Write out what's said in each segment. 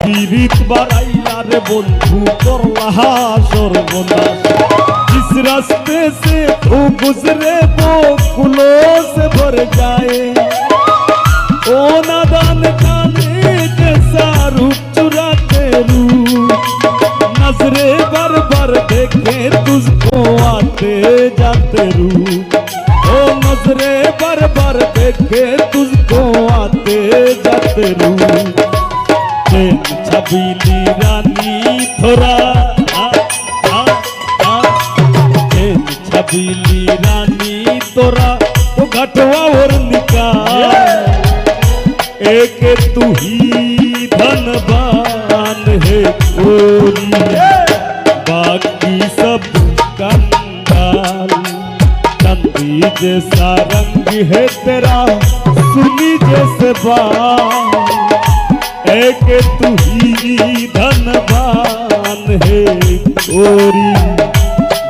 পিরিত বাড়াইলা রে বন্ধু করলা সর্বনাশ। जिस रास्ते से तू गुजरे वो फूलों से भर जाए, ओ नादान जाने कैसा रूप चुराते रूप, नजरे बार बार देखे तुझको आते जाते रूप, ओ नजरे बार बार देखे तुझको आते जाते रूप। छबीली रानी थोड़ा छबीली रानी तोरा तो घटवा और निकाल, एक तू ही धनवान है गोरी, बाकी सब कंगाल। चांदी जैसा रंग है तेरा सुनी जैसे बाल, एक तू ही धनवान है गोरी,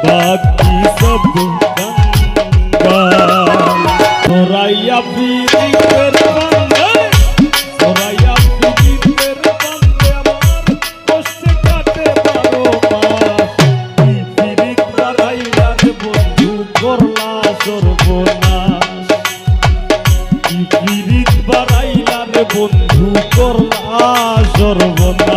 बाकी सब कंगाल। सोराया बीवी तेरे बंदे, सोराया बीवी तेरे बंदे আমার কষ্টে কাটে বারো মাস। কি পিরিত বাড়াইলা রে বন্ধু করলা সর্বনাশ, কি পিরিত বাড়াইলা রে বন্ধু করলা সর্বনাশ।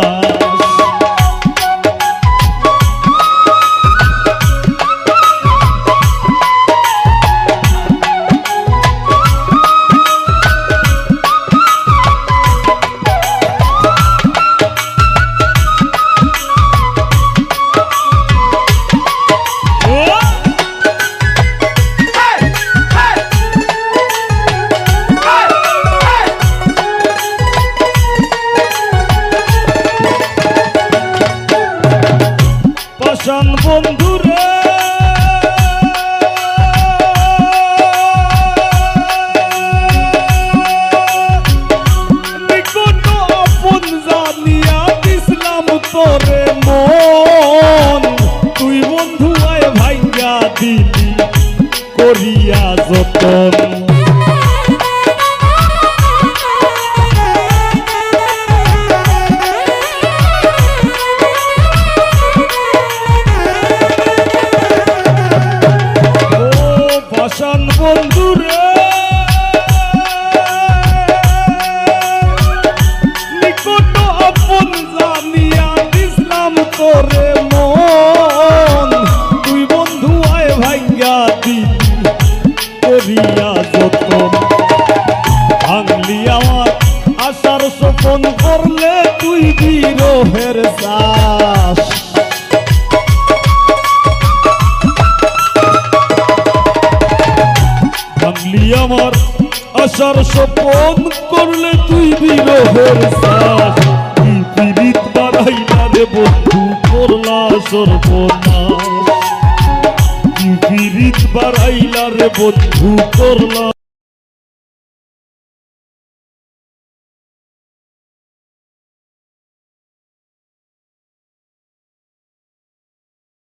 বন্ধুরে নিকট আপন জানিয়া দিসলাম তোরে মন, তুই বন্ধু আয় ভাইয়া দিলি করিয়া যতন। বন্ধুরে নিকট আপন জানিয়া দিসলাম তোরে মন, তুই বন্ধু আয় ভাইয়া দিলি করিয়া যতন। ভাঙলি আমার আশার স্বপন করলে তুই বিরহের শ্বাস, ভাঙলি আমার আশার স্বপন করলে তুই বিরহের শ্বাস। কি পিরিত বাড়াইলা রে বন্ধু করলা সর্বনাশ, কি পিরিত বাড়াইলা রে বন্ধু করলা